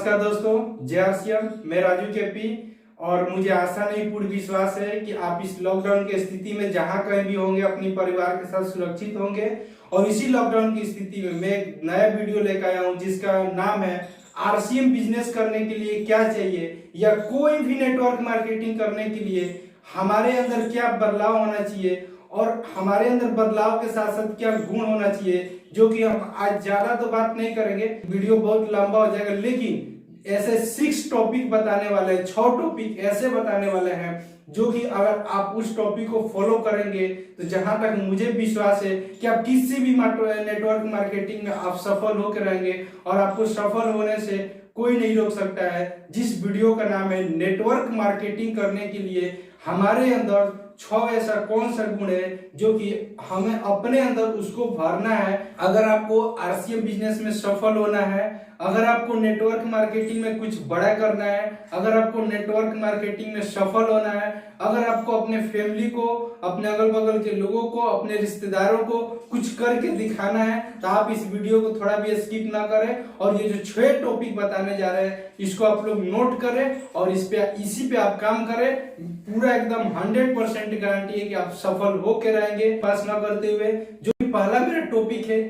नमस्कार दोस्तों, जय आरसीएम। मैं राजू केपी और मुझे आशा नहीं पूर्ण विश्वास है कि आप इस लॉकडाउन की स्थिति में जहां कहीं भी होंगे अपनी परिवार के साथ सुरक्षित होंगे। और इसी लॉकडाउन की स्थिति में मैं एक नया वीडियो लेकर आया हूं जिसका नाम है आरसीएम बिजनेस करने के लिए क्या चाहिए, या कोई भी नेटवर्क मार्केटिंग करने के लिए हमारे अंदर क्या बदलाव होना चाहिए और हमारे अंदर बदलाव के साथ साथ क्या गुण होना चाहिए, जो कि हम आज ज्यादा तो बात नहीं करेंगे, वीडियो बहुत लंबा हो जाएगा। लेकिन ऐसे 6 टॉपिक बताने वाले हैं, 6 टॉपिक ऐसे बताने वाले हैं जो कि अगर आप उस टॉपिक को फॉलो करेंगे तो जहां तक मुझे विश्वास है कि आप किसी भी नेटवर्क मार्केटिंग में आप सफल होकर रहेंगे और आपको सफल होने से कोई नहीं रोक सकता है। जिस वीडियो का नाम है नेटवर्क मार्केटिंग करने के लिए हमारे अंदर 6 ऐसा कौन सा गुण है जो कि हमें अपने अंदर उसको भरना है। अगर आपको आरसीएम बिजनेस में सफल होना है, अगर आपको नेटवर्क मार्केटिंग में कुछ बड़ा करना है, अगर आपको नेटवर्क मार्केटिंग में सफल होना है, अगर आपको अपने फैमिली को, अपने अगल बगल के लोगों को, अपने रिश्तेदारों को कुछ करके दिखाना है, तो आप इस वीडियो को थोड़ा भी स्किप ना करें और ये जो 6 टॉपिक बताने जा रहे हैं इसको आप लोग नोट करें और इसी पे आप काम करें। पूरा एकदम 100% गारंटी है कि आप सफल होके रहेंगे। पास ना करते हुए, जो पहला मेरा टॉपिक है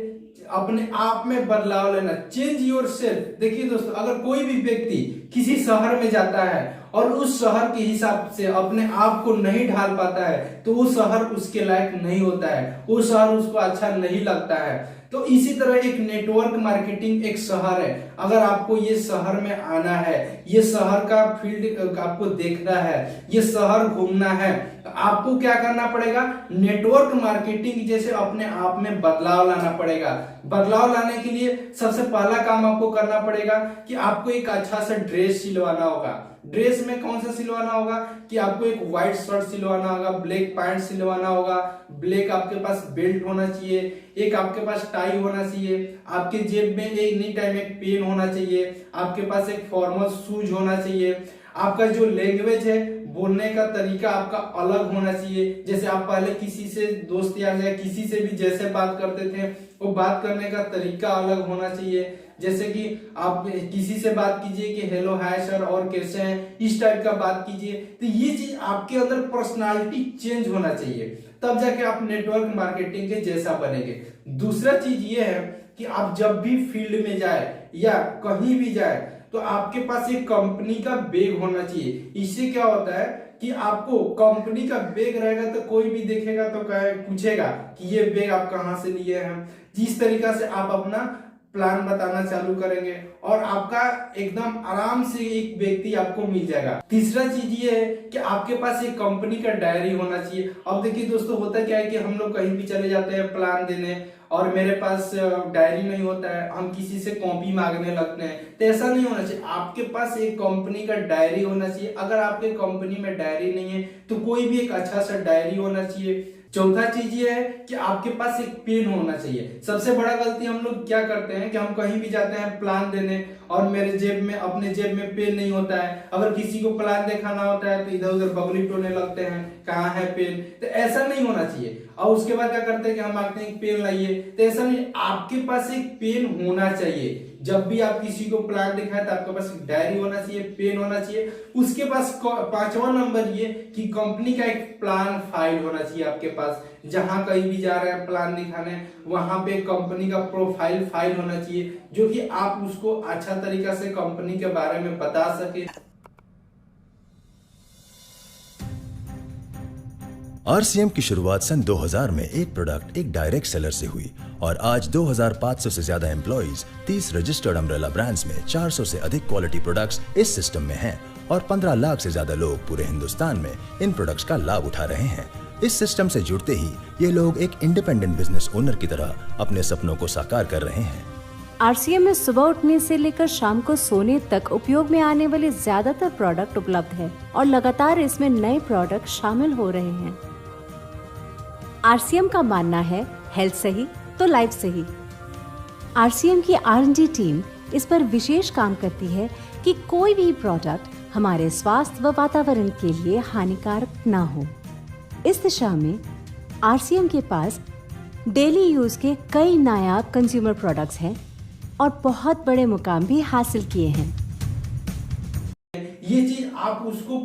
अपने आप में बदलाव लेना, चेंज योर सेल्फ। देखिए दोस्तों, अगर कोई भी व्यक्ति किसी शहर में जाता है और उस शहर के हिसाब से अपने आप को नहीं ढाल पाता है तो वो शहर उसके लायक नहीं होता है, वो शहर उसको अच्छा नहीं लगता है। तो इसी तरह एक नेटवर्क मार्केटिंग एक शहर है। अगर आपको ये शहर में आना है, ये शहर का फील्ड आपको देखना है, ये शहर घूमना है, तो आपको क्या करना पड़ेगा? नेटवर्क मार्केटिंग जैसे अपने आप में बदलाव लाना पड़ेगा। बदलाव लाने के लिए सबसे पहला काम आपको करना पड़ेगा कि आपको एक अच्छा सा ड्रेस सिलवाना होगा। ड्रेस में कौन सा सिलवाना होगा कि आपको एक व्हाइट शर्ट सिलवाना होगा, ब्लैक पैंट सिलवाना होगा, ब्लैक आपके पास बेल्ट होना चाहिए, एक आपके पास टाई होना चाहिए, आपके जेब में एनी टाइम एक पेन होना चाहिए, आपके पास एक फॉर्मल शूज होना चाहिए, आपका जो लैंग्वेज है, बोलने का तरीका आपका अलग होना चाहिए। जैसे आप पहले किसी से दोस्त यार या किसी से भी जैसे बात करते थे वो बात करने का तरीका अलग होना चाहिए। जैसे कि आप किसी से बात कीजिए कि हेलो हाय सर और कैसे हैं, इस टाइप का बात कीजिए। तो ये चीज आपके अंदर पर्सनालिटी चेंज होना चाहिए, तब जाके आप नेटवर्क मार्केटिंग के जैसा बनेंगे। दूसरा चीज ये है कि आप जब भी फील्ड में जाए या कहीं भी जाए तो आपके पास एक कंपनी का बैग होना चाहिए। इससे क्या होता है कि आपको कंपनी का बैग रहेगा तो कोई भी देखेगा तो पूछेगा कि ये बैग आप कहां से लिए हैं। जिस तरीका से आप अपना प्लान बताना चालू करेंगे और आपका एकदम आराम से एक व्यक्ति आपको मिल जाएगा। तीसरा चीज ये है कि आपके पास एक कंपनी का डायरी होना चाहिए। अब देखिए दोस्तों, होता क्या है कि हम लोग कहीं भी चले जाते हैं प्लान देने और मेरे पास डायरी नहीं होता है, हम किसी से कॉपी मांगने लगते हैं। तो ऐसा नहीं होना चाहिए, आपके पास एक कंपनी का डायरी होना चाहिए। अगर आपके कंपनी में डायरी नहीं है तो कोई भी एक अच्छा सा डायरी होना चाहिए। चौथा चीज ये है कि आपके पास एक पेन होना चाहिए। सबसे बड़ा गलती हम लोग क्या करते हैं कि हम कहीं भी जाते हैं प्लान देने और मेरे जेब में, अपने जेब में पेन नहीं होता है। अगर किसी को प्लान दिखाना होता है तो इधर उधर बगली टोने लगते हैं, कहाँ है पेन। तो ऐसा नहीं होना चाहिए। और उसके बाद क्या करते हैं कि हम मांगते हैं पेन लाइए, तो ऐसा नहीं, आपके पास एक पेन होना चाहिए। जब भी आप किसी को प्लान दिखाए तो आपके पास डायरी होना चाहिए, पेन होना चाहिए। उसके पास 5वां नंबर ये कि कंपनी का एक प्लान फाइल होना चाहिए आपके पास। जहां कहीं भी जा रहे हैं प्लान दिखाने, वहां पे कंपनी का प्रोफाइल फाइल होना चाहिए जो कि आप उसको अच्छा तरीका से कंपनी के बारे में बता सके। आरसीएम की शुरुआत सन 2000 में एक प्रोडक्ट एक डायरेक्ट सेलर से हुई और आज 2500 से ज्यादा एम्प्लॉइज, 30 रजिस्टर्ड अम्ब्रेला ब्रांड्स में 400 से अधिक क्वालिटी प्रोडक्ट्स इस सिस्टम में हैं और 15 लाख से ज्यादा लोग पूरे हिंदुस्तान में इन प्रोडक्ट्स का लाभ उठा रहे हैं। इस सिस्टम से जुड़ते ही ये लोग एक इंडिपेंडेंट बिजनेस ओनर की तरह अपने सपनों को साकार कर रहे हैं। आरसीएम में सुबह उठने से लेकर शाम को सोने तक उपयोग में आने वाले ज्यादातर प्रोडक्ट उपलब्ध है और लगातार इसमें नए प्रोडक्ट शामिल हो रहे हैं। आरसीएम का मानना है हेल्थ सही तो लाइफ सही। आरसीएम की R&D टीम इस पर विशेष काम करती है कि कोई भी प्रोडक्ट हमारे स्वास्थ्य व वातावरण के लिए हानिकारक ना हो। इस दिशा में आरसीएम के पास डेली यूज के कई नायाब कंज्यूमर प्रोडक्ट्स हैं और बहुत बड़े मुकाम भी हासिल किए हैं। ये चीज आप उसको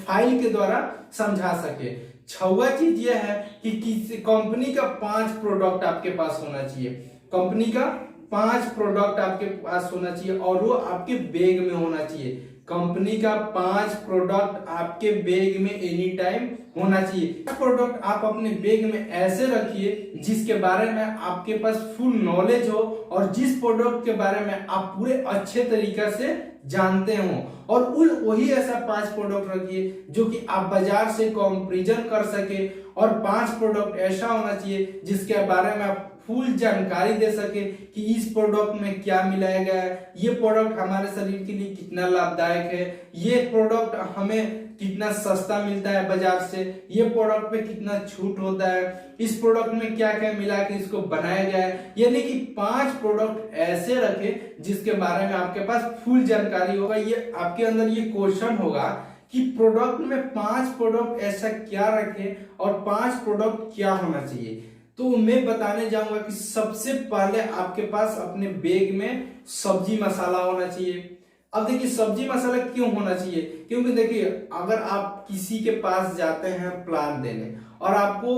फाइल के द्वारा समझा सके। 6वां चीज यह है कि किसी कंपनी का 5 प्रोडक्ट आपके पास होना चाहिए। कंपनी का 5 प्रोडक्ट आपके पास होना चाहिए और वो आपके बैग में होना चाहिए। कंपनी का 5 प्रोडक्ट आपके बैग में एनी टाइम होना चाहिए। प्रोडक्ट आप अपने बैग में ऐसे रखिए जिसके बारे में आपके पास फुल नॉलेज हो और जिस प्रोडक्ट के बारे में आप पूरे अच्छे तरीके से जानते हो, और वही ऐसा 5 प्रोडक्ट रखिए जो कि आप बाजार से कंपैरिजन कर सके, और 5 प्रोडक्ट ऐसा होना चाहिए जिसके बारे में आप फुल जानकारी दे सके कि इस प्रोडक्ट में क्या मिलाया गया है, ये प्रोडक्ट हमारे शरीर के लिए कितना लाभदायक है, ये प्रोडक्ट हमें कितना सस्ता मिलता है बाजार से, ये प्रोडक्ट पे कितना छूट होता है, इस प्रोडक्ट में क्या क्या मिला के इसको बनाया गया है। यानी कि 5 प्रोडक्ट ऐसे रखे जिसके बारे में आपके पास फुल जानकारी होगा। ये आपके अंदर ये क्वेश्चन होगा कि प्रोडक्ट में 5 प्रोडक्ट ऐसा क्या रखे और 5 प्रोडक्ट क्या होना चाहिए। तो मैं बताने जाऊंगा कि सबसे पहले आपके पास अपने बैग में सब्जी मसाला होना चाहिए। अब देखिए सब्जी मसाला क्यों होना चाहिए, क्योंकि देखिए अगर आप किसी के पास जाते हैं प्लान देने और आपको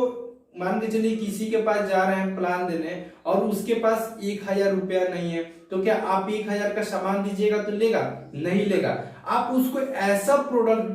मान के चलिए किसी के पास जा रहे हैं प्लान देने और उसके पास 1000 रुपया नहीं है, तो क्या आप 1000 का सामान दीजिएगा तो लेगा? नहीं लेगा। आप उसको ऐसा प्रोडक्ट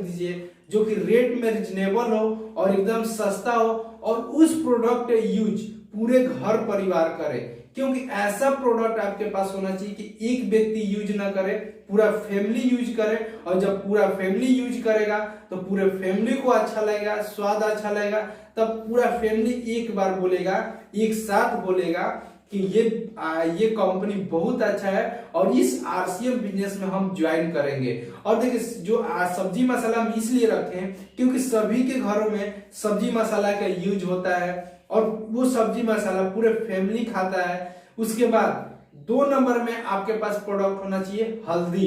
दीजिए जो कि रेट में रिजनेबल हो और एकदम सस्ता हो और उस प्रोडक्ट यूज पूरे घर परिवार करे। क्योंकि ऐसा प्रोडक्ट आपके पास होना चाहिए कि एक व्यक्ति यूज ना करे, पूरा फैमिली यूज करे, और जब पूरा फैमिली यूज करेगा तो पूरे फैमिली को अच्छा लगेगा, स्वाद अच्छा लगेगा, तब पूरा फैमिली एक बार बोलेगा, एक साथ बोलेगा कि ये कंपनी बहुत अच्छा है और इस आरसीएम बिजनेस में हम ज्वाइन करेंगे। और देखिए जो सब्जी मसाला हम इसलिए रखे हैं क्योंकि सभी के घरों में सब्जी मसाला का यूज होता है और वो सब्जी मसाला पूरे फैमिली खाता है। उसके बाद 2 नंबर में आपके पास प्रोडक्ट होना चाहिए हल्दी।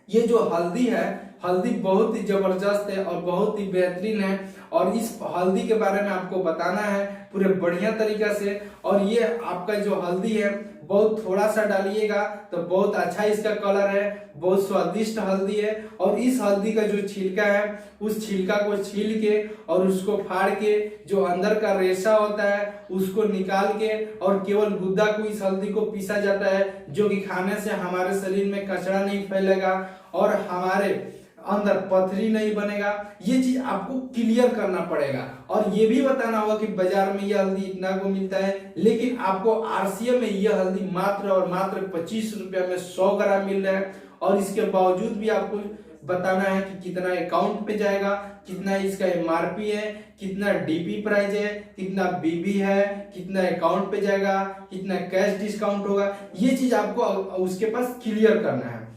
ये जो हल्दी है, हल्दी बहुत ही जबरदस्त है और बहुत ही बेहतरीन है, और इस हल्दी के बारे में आपको बताना है पूरे बढ़िया तरीका से। और ये आपका जो हल्दी है बहुत थोड़ा सा डालिएगा तो बहुत अच्छा इसका कलर है, बहुत स्वादिष्ट हल्दी है। और इस हल्दी का जो छिलका है उस छिलका को छील के और उसको फाड़ के जो अंदर का रेशा होता है उसको निकाल के और केवल गुद्दा को इस हल्दी को पीसा जाता है, जो कि खाने से हमारे शरीर में कचरा नहीं फैलेगा और हमारे अंदर पथरी नहीं बनेगा। ये चीज आपको क्लियर करना पड़ेगा और ये भी बताना होगा कि बाजार में यह हल्दी इतना को मिलता है, लेकिन आपको आरसीएम में यह हल्दी मात्र और मात्र 25 रुपया में 100 ग्राम मिल रहा है। और इसके बावजूद भी आपको बताना है कि कितना अकाउंट पे जाएगा, कितना इसका एमआरपी है, कितना डीपी प्राइस है, कितना बीबी है, कितना अकाउंट पे जाएगा, कितना कैश डिस्काउंट होगा। ये चीज आपको उसके पास क्लियर करना है।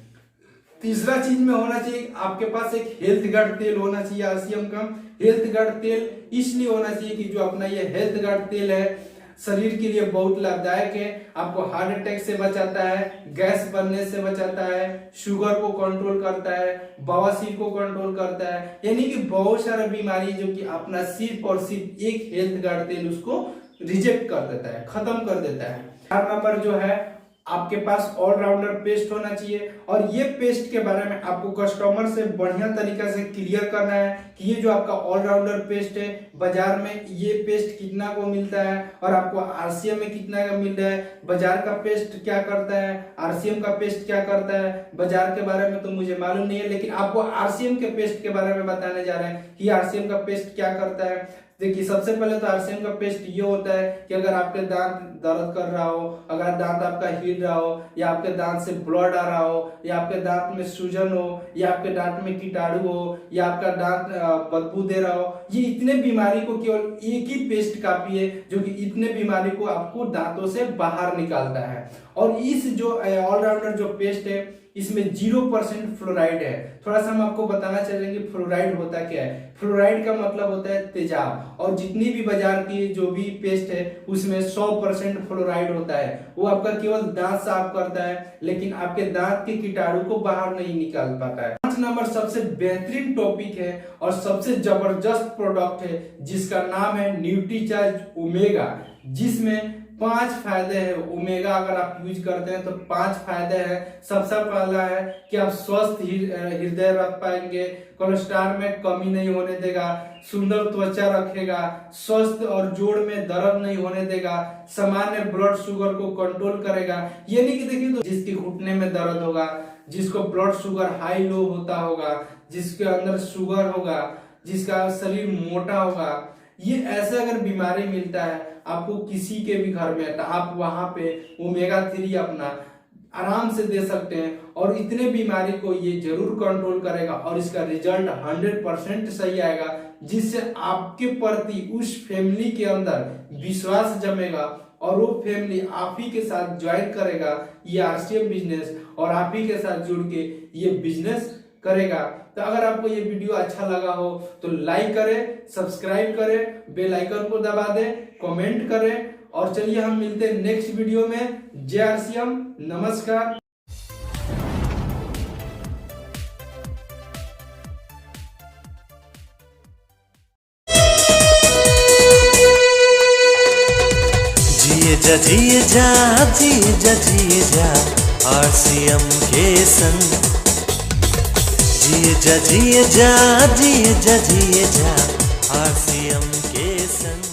तीसरा चीज में होना चाहिए आपके पास एक हेल्थ गार्ड तेल होना चाहिए। आरसीएम का हेल्थ गार्ड तेल इसलिए होना चाहिए कि जो अपना ये हेल्थ गार्ड तेल है शरीर के लिए बहुत लाभदायक है। आपको हार्ट अटैक से बचाता है, गैस बनने से बचाता है, शुगर को कंट्रोल करता है, बवासीर को कंट्रोल करता है, यानी कि बहुत सारा बीमारी जो कि अपना सिर्फ और सिर्फ एक हेल्थ गार्ड तेल उसको रिजेक्ट कर देता है, खत्म कर देता है। 4 नंबर जो है आपके पास ऑलराउंडर पेस्ट होना चाहिए। और ये पेस्ट के बारे में आपको कस्टमर से बढ़िया तरीका से क्लियर करना है कि ये जो आपका ऑलराउंडर पेस्ट है बाजार में ये पेस्ट कितना को मिलता है और आपको आरसीएम में कितना का मिल रहा है। बाजार का पेस्ट क्या करता है, आरसीएम का पेस्ट क्या करता है, बाजार के बारे में तो मुझे मालूम नहीं है, लेकिन आपको आरसीएम के पेस्ट के बारे में बताने जा रहे हैं कि आरसीएम का पेस्ट क्या करता है। देखिए सबसे पहले तो आरसीएम का पेस्ट ये होता है कि अगर आपके दांत दर्द कर रहा हो, अगर दांत आपका हिल रहा हो, या आपके दांत से ब्लड आ रहा हो, या आपके दांत में सूजन हो, या आपके दांत में कीटाणु हो, या आपका दांत बदबू दे रहा हो, ये इतने बीमारी को केवल एक ही पेस्ट काफी है जो कि इतने बीमारी को आपको दांतों से बाहर निकालता है। और इस जो ऑलराउंडर जो पेस्ट है इसमें 0% फ्लोराइड है। थोड़ा सा हम आपको बताना चलेंगे फ्लोराइड होता क्या है। फ्लोराइड का मतलब होता है तेजाब, और जितनी भी बाजार की जो भी पेस्ट है उसमें 100% फ्लोराइड होता है। वो आपका केवल दांत साफ करता है लेकिन आपके दांत के कीटाणु को बाहर नहीं निकाल पाता है। 5 नंबर सबसे बेहतरीन टॉपिक है और सबसे जबरदस्त प्रोडक्ट है जिसका नाम है न्यूट्रीचार्ज ओमेगा, जिसमें 5 फायदे हैं। ओमेगा अगर आप यूज करते हैं तो 5 फायदे हैं। सबसे पहला है कि आप स्वस्थ हृदय रख पाएंगे, कोलेस्ट्रॉल में कमी नहीं होने देगा, सुंदर त्वचा रखेगा, स्वस्थ और जोड़ में दर्द नहीं होने देगा, सामान्य ब्लड शुगर को कंट्रोल करेगा। ये नहीं कि देखिए तो जिसके घुटने में दर्द होगा, जिसको ब्लड शुगर हाई लो होता होगा, जिसके अंदर शुगर होगा, जिसका शरीर मोटा होगा, ये ऐसे अगर बीमारी मिलता है आपको किसी के भी घर में, तो आप वहां पे ओमेगा 3 अपना आराम से दे सकते हैं और इतने बीमारी को ये जरूर कंट्रोल करेगा और इसका रिजल्ट 100% सही आएगा, जिससे आपके प्रति उस फैमिली के अंदर विश्वास जमेगा और वो फैमिली आप ही के साथ ज्वाइन करेगा ये आरसीएम बिजनेस और आप ही के साथ जुड़ के ये बिजनेस करेगा। तो अगर आपको ये वीडियो अच्छा लगा हो तो लाइक करें, सब्सक्राइब करें, बेल आइकन को दबा दें, कमेंट करें और चलिए हम मिलते हैं नेक्स्ट वीडियो में। जय आरसीएम, नमस्कार। जिए जा आरसीएम के संग, जिए जा आरसीएम के संग।